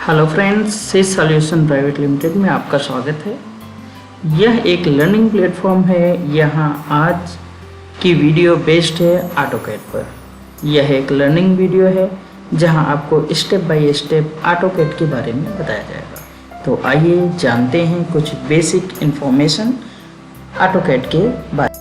Hello friends, सिस solution private limited में आपका स्वागत है। यह एक लर्निंग प्लेटफॉर्म है। यहाँ आज की वीडियो बेस्ड है ऑटोकैड पर। यह एक लर्निंग वीडियो है जहाँ आपको स्टेप बाय स्टेप ऑटोकैड के बारे में बताया जाएगा। तो आइए जानते हैं कुछ बेसिक इन्फॉर्मेशन ऑटोकैड के बारे में।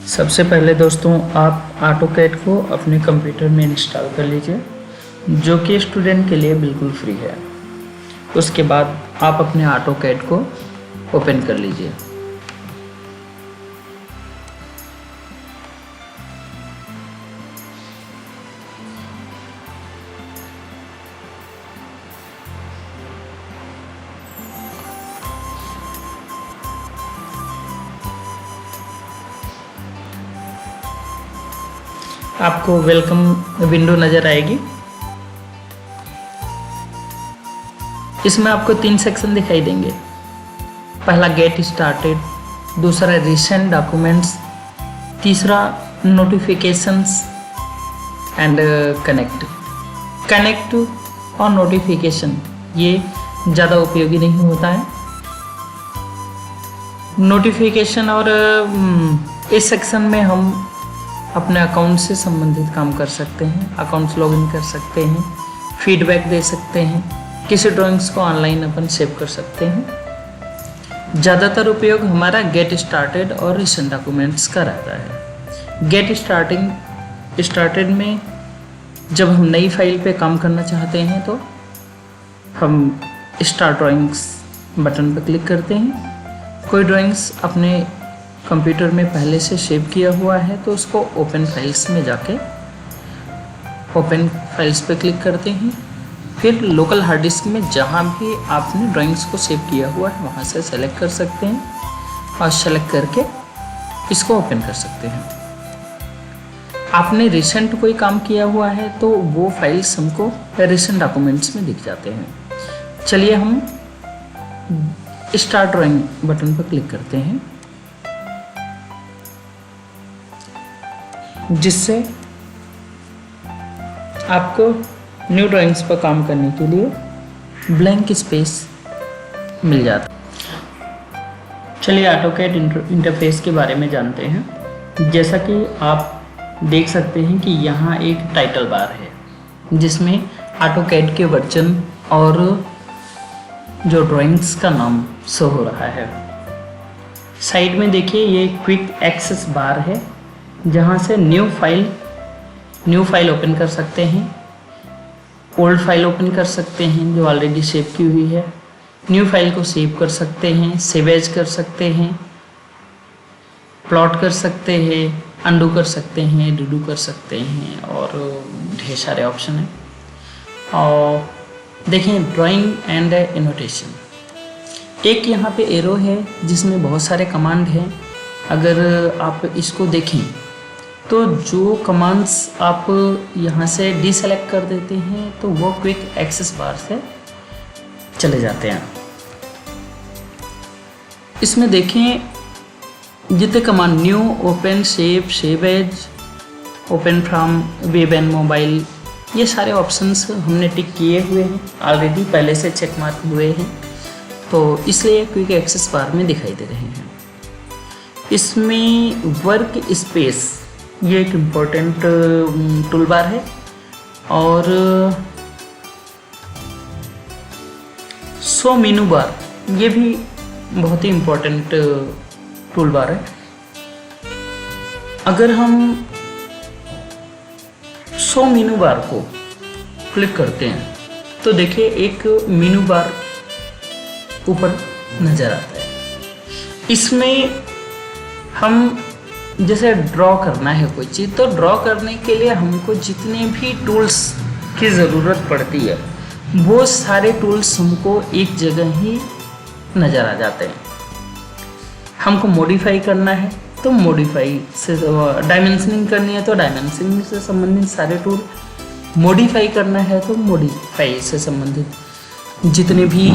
सबसे पहले दोस्तों, आप ऑटोकैड को अपने कंप्यूटर में इंस्टॉल कर लीजिए, जो कि स्टूडेंट के लिए बिल्कुल फ्री है। उसके बाद आप अपने ऑटोकैड को ओपन कर लीजिए। आपको वेलकम विंडो नज़र आएगी। इसमें आपको 3 सेक्शन दिखाई देंगे। पहला गेट स्टार्टेड, दूसरा रिसेंट डॉक्यूमेंट्स, तीसरा नोटिफिकेशंस एंड कनेक्ट और नोटिफिकेशन ये ज़्यादा उपयोगी नहीं होता है। नोटिफिकेशन और इस सेक्शन में हम अपने अकाउंट से संबंधित काम कर सकते हैं। अकाउंट्स लॉगिन कर सकते हैं, फीडबैक दे सकते हैं, किसी ड्राइंग्स को ऑनलाइन अपन सेव कर सकते हैं। ज़्यादातर उपयोग हमारा गेट स्टार्टेड और रिसेंट डॉक्यूमेंट्स का रहता है। गेट स्टार्टेड में जब हम नई फाइल पे काम करना चाहते हैं तो हम स्टार्ट ड्राइंग्स बटन पर क्लिक करते हैं। कोई ड्राइंग्स अपने कंप्यूटर में पहले से सेव किया हुआ है तो उसको ओपन फाइल्स में जाके ओपन फाइल्स पे क्लिक करते हैं। फिर लोकल हार्ड डिस्क में जहाँ भी आपने ड्राइंग्स को सेव किया हुआ है वहाँ से सेलेक्ट कर सकते हैं और सेलेक्ट करके इसको ओपन कर सकते हैं। आपने रिसेंट कोई काम किया हुआ है तो वो फाइल्स हमको रिसेंट डॉक्यूमेंट्स में दिख जाते हैं। चलिए हम स्टार्ट ड्राइंग बटन पर क्लिक करते हैं, जिससे आपको न्यू ड्राइंग्स पर काम करने के लिए ब्लैंक स्पेस मिल जाता है। चलिए ऑटोकैड इंटरफेस के बारे में जानते हैं। जैसा कि आप देख सकते हैं कि यहाँ एक टाइटल बार है जिसमें ऑटोकैड के वर्जन और जो ड्राइंग्स का नाम शो हो रहा है। साइड में देखिए ये क्विक एक्सेस बार है जहाँ से न्यू फाइल ओपन कर सकते हैं, ओल्ड फाइल ओपन कर सकते हैं जो ऑलरेडी सेव की हुई है, न्यू फाइल को सेव कर सकते हैं, सेव एज कर सकते हैं, प्लॉट कर सकते हैं, अंडू कर सकते हैं, रिडू कर सकते हैं और ढेर सारे ऑप्शन हैं। और देखें ड्राइंग एंड एनोटेशन, एक यहाँ पे एरो है जिसमें बहुत सारे कमांड हैं। अगर आप इसको देखें तो जो कमांड्स आप यहाँ से डीसेलेक्ट कर देते हैं तो वो क्विक एक्सेस बार से चले जाते हैं। इसमें देखें जितने command new, open, save as, open from web and mobile, ये सारे ऑप्शंस हमने टिक किए हुए हैं ऑलरेडी, पहले से चेक मार्क हुए हैं तो इसलिए क्विक एक्सेस बार में दिखाई दे रहे हैं। इसमें वर्क स्पेस ये एक इम्पोर्टेंट टूल बार है और शो मेनू बार ये भी बहुत ही इम्पोर्टेंट टूल बार है। अगर हम शो मेनू बार को क्लिक करते हैं तो देखिए एक मेनू बार ऊपर नज़र आता है। इसमें हम जैसे ड्रॉ करना है कोई चीज़, तो ड्रॉ करने के लिए हमको जितने भी टूल्स की ज़रूरत पड़ती है वो सारे टूल्स हमको एक जगह ही नज़र आ जाते हैं। हमको मॉडिफाई करना है तो मॉडिफाई से, डायमेंशनिंग करनी है तो डायमेंशनिंग से संबंधित सारे टूल, मॉडिफाई करना है तो मॉडिफाई से संबंधित जितने भी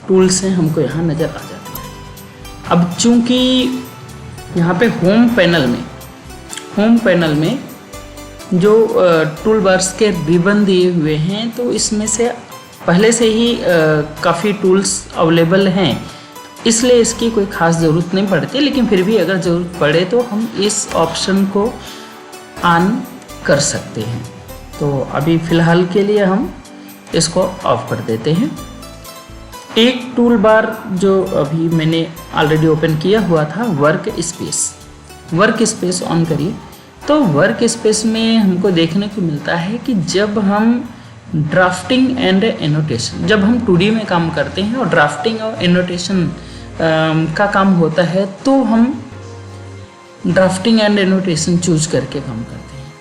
टूल्स हैं हमको यहाँ नज़र आ जाते हैं। अब चूँकि यहाँ पे होम पैनल में जो टूल बार्स के रिबन दिए हुए हैं तो इसमें से पहले से ही काफ़ी टूल्स अवेलेबल हैं, इसलिए इसकी कोई ख़ास ज़रूरत नहीं पड़ती। लेकिन फिर भी अगर ज़रूरत पड़े तो हम इस ऑप्शन को ऑन कर सकते हैं। तो अभी फ़िलहाल के लिए हम इसको ऑफ कर देते हैं। एक टूल बार जो अभी मैंने ऑलरेडी ओपन किया हुआ था, वर्क स्पेस ऑन करिए तो वर्क स्पेस में हमको देखने को मिलता है कि जब हम ड्राफ्टिंग एंड एनोटेशन, जब हम 2D में काम करते हैं और ड्राफ्टिंग और एनोटेशन का काम होता है तो हम ड्राफ्टिंग एंड एनोटेशन चूज करके काम करते हैं।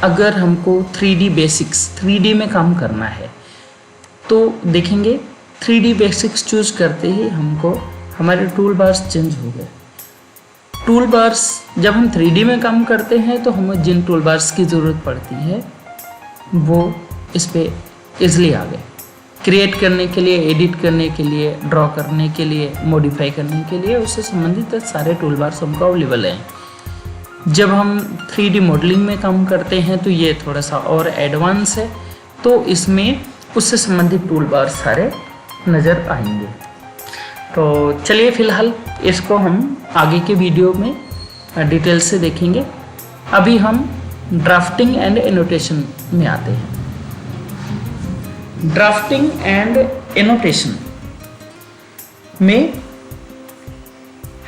अगर हमको 3D बेसिक्स 3D में काम करना है तो देखेंगे 3D बेसिक्स चूज करते ही हमको हमारे टूल बार्स चेंज हो गए। टूल बार्स जब हम 3D में काम करते हैं तो हमें जिन टूल बार्स की ज़रूरत पड़ती है वो इस पर ईज़िली आ गए। क्रिएट करने के लिए, एडिट करने के लिए, ड्रॉ करने के लिए, मॉडिफाई करने के लिए उससे संबंधित सारे टूल बार्स हमको अवेलेबल हैं। जब हम 3D मॉडलिंग में काम करते हैं तो ये थोड़ा सा और एडवांस है, तो इसमें उससे संबंधित टूल बार सारे नज़र आएंगे। तो चलिए फ़िलहाल इसको हम आगे के वीडियो में डिटेल से देखेंगे। अभी हम ड्राफ्टिंग एंड एनोटेशन में आते हैं। ड्राफ्टिंग एंड एनोटेशन में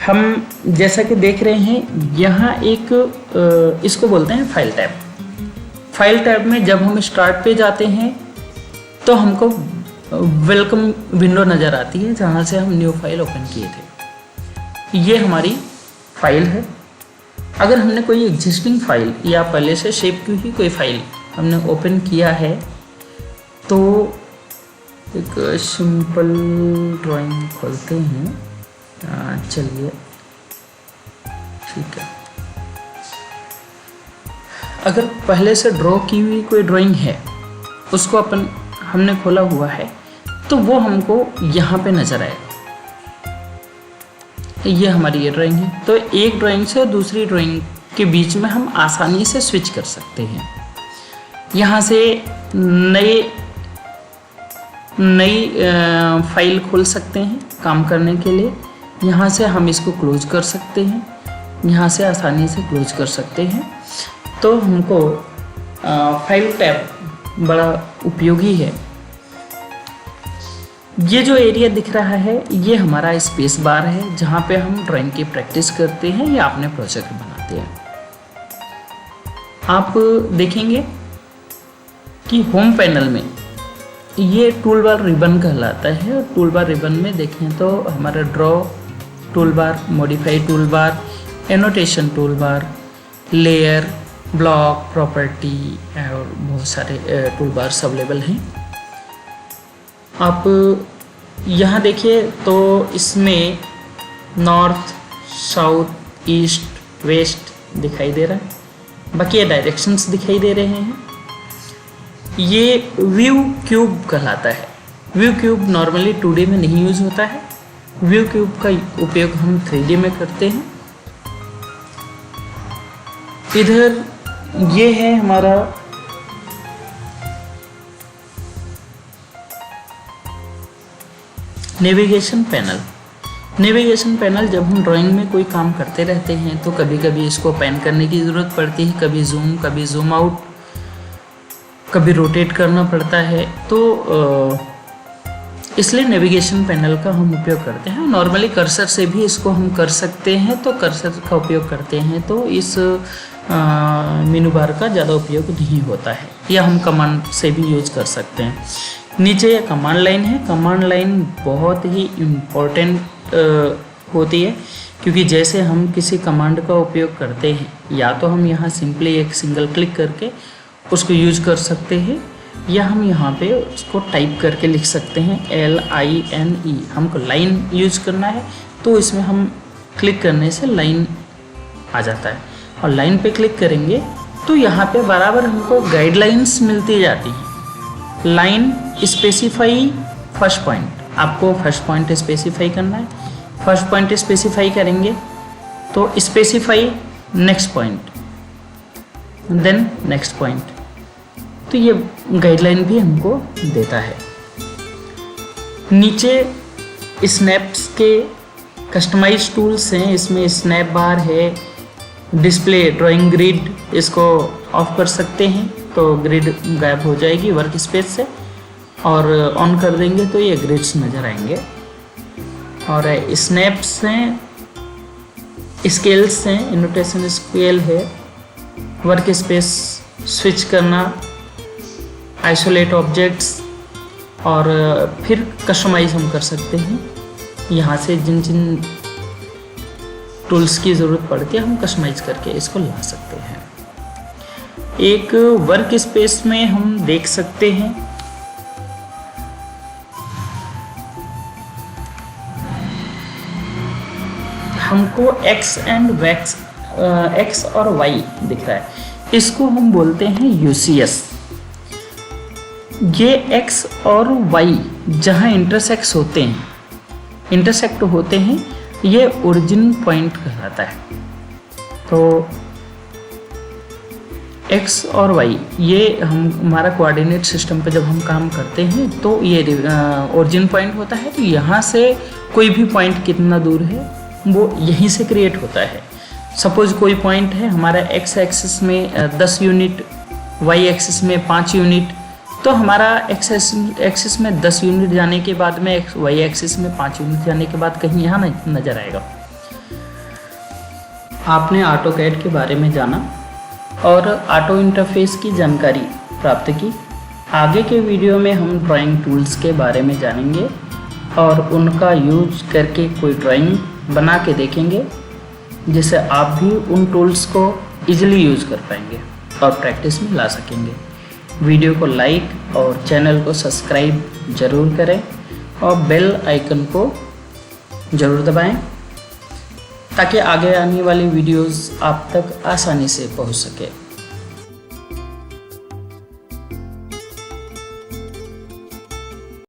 हम जैसा कि देख रहे हैं यहाँ एक इसको बोलते हैं फाइल टैब। फाइल टैब में जब हम स्टार्ट पे जाते हैं तो हमको वेलकम विंडो नज़र आती है जहाँ से हम न्यू फाइल ओपन किए थे। ये हमारी फाइल है। अगर हमने कोई एग्जिस्टिंग फाइल या पहले से सेव की हुई कोई फाइल हमने ओपन किया है तो एक सिंपल ड्राइंग खोलते हैं। चलिए ठीक है। अगर पहले से ड्रॉ की हुई कोई ड्राइंग है उसको हमने खोला हुआ है तो वो हमको यहाँ पे नज़र आएगा। ये हमारी ये ड्राइंग है, तो एक ड्राइंग से दूसरी ड्राइंग के बीच में हम आसानी से स्विच कर सकते हैं। यहाँ से नई फाइल खोल सकते हैं काम करने के लिए। यहाँ से हम इसको क्लोज कर सकते हैं, यहाँ से आसानी से क्लोज कर सकते हैं। तो हमको फाइल टैब बड़ा उपयोगी है। ये जो एरिया दिख रहा है ये हमारा स्पेस बार है जहाँ पे हम ड्राइंग की प्रैक्टिस करते हैं या अपने प्रोजेक्ट बनाते हैं। आप देखेंगे कि होम पैनल में ये टूल बार रिबन कहलाता है। और टूल बार रिबन में देखें तो हमारा draw tool bar, modify tool bar, annotation tool bar, layer, block, property और बहुत सारे टूल बार्स अवेलेबल हैं। आप यहाँ देखिए तो इसमें नॉर्थ, साउथ, ईस्ट, वेस्ट दिखाई दे रहा है। बाकी ये डायरेक्शंस दिखाई दे रहे हैं। ये व्यू क्यूब कहलाता है। व्यू क्यूब नॉर्मली 2D में नहीं यूज होता है। व्यू क्यूब का उपयोग हम 3D में करते हैं। इधर ये है हमारा नेविगेशन पैनल। नेविगेशन पैनल जब हम ड्राइंग में कोई काम करते रहते हैं तो कभी कभी इसको पैन करने की ज़रूरत पड़ती है, कभी जूम आउट, कभी रोटेट करना पड़ता है। तो इसलिए नेविगेशन पैनल का हम उपयोग करते हैं। नॉर्मली कर्सर से भी इसको हम कर सकते हैं, तो कर्सर का उपयोग करते हैं। तो इस मेनू बार का ज़्यादा उपयोग नहीं होता है, या हम कमांड से भी यूज कर सकते हैं। नीचे ये कमांड लाइन है। कमांड लाइन बहुत ही इम्पोर्टेंट होती है, क्योंकि जैसे हम किसी कमांड का उपयोग करते हैं, या तो हम यहाँ सिंपली एक सिंगल क्लिक करके उसको यूज कर सकते हैं, या हम यहाँ पे उसको टाइप करके लिख सकते हैं LINE। हमको लाइन यूज करना है तो इसमें हम क्लिक करने से लाइन आ जाता है, और लाइन पे क्लिक करेंगे तो यहाँ पे बराबर हमको गाइडलाइंस मिलती जाती हैं। लाइन स्पेसिफाई फर्स्ट पॉइंट, आपको फर्स्ट पॉइंट स्पेसिफाई करना है। फर्स्ट पॉइंट स्पेसिफाई करेंगे तो specify next point, then next point. तो ये गाइडलाइन भी हमको देता है। नीचे स्नैप्स के कस्टमाइज टूल्स हैं, इसमें स्नैप बार है, डिस्प्ले ड्राइंग ग्रिड, इसको ऑफ कर सकते हैं तो ग्रिड गायब हो जाएगी वर्क स्पेस से, और ऑन कर देंगे तो ये ग्रिड्स नज़र आएंगे। और स्नैप्स हैं, स्केल्स हैं, एनोटेशन स्केल है, वर्क स्पेस स्विच करना, आइसोलेट ऑब्जेक्ट्स, और फिर कस्टमाइज हम कर सकते हैं। यहाँ से जिन जिन टूल्स की ज़रूरत पड़ती है हम कस्टमाइज करके इसको ला सकते हैं। एक वर्क स्पेस में हम देख सकते हैं हमको X और Y दिख रहा है, इसको हम बोलते हैं UCS। ये X और Y जहाँ इंटरसेक्ट होते हैं ये ओरिजिन पॉइंट कहलाता है। तो X और Y ये हमारा कोऑर्डिनेट सिस्टम पे जब हम काम करते हैं तो ये ओरिजिन पॉइंट होता है। तो यहाँ से कोई भी पॉइंट कितना दूर है वो यहीं से क्रिएट होता है। सपोज कोई पॉइंट है हमारा X एक्सिस में 10 यूनिट, Y एक्सिस में 5 यूनिट, तो हमारा X एक्सिस में 10 यूनिट जाने के बाद में Y एक्सिस में 5 यूनिट जाने के बाद कहीं यहाँ नजर आएगा। आपने AutoCAD के बारे में जाना और ऑटो इंटरफेस की जानकारी प्राप्त की। आगे के वीडियो में हम ड्राइंग टूल्स के बारे में जानेंगे और उनका यूज करके कोई ड्राइंग बना के देखेंगे, जिससे आप भी उन टूल्स को ईजिली यूज कर पाएंगे और प्रैक्टिस में ला सकेंगे। वीडियो को लाइक और चैनल को सब्सक्राइब ज़रूर करें और बेल आइकन को ज़रूर दबाएं ताकि आगे आने वाली वीडियोस आप तक आसानी से पहुंच सके।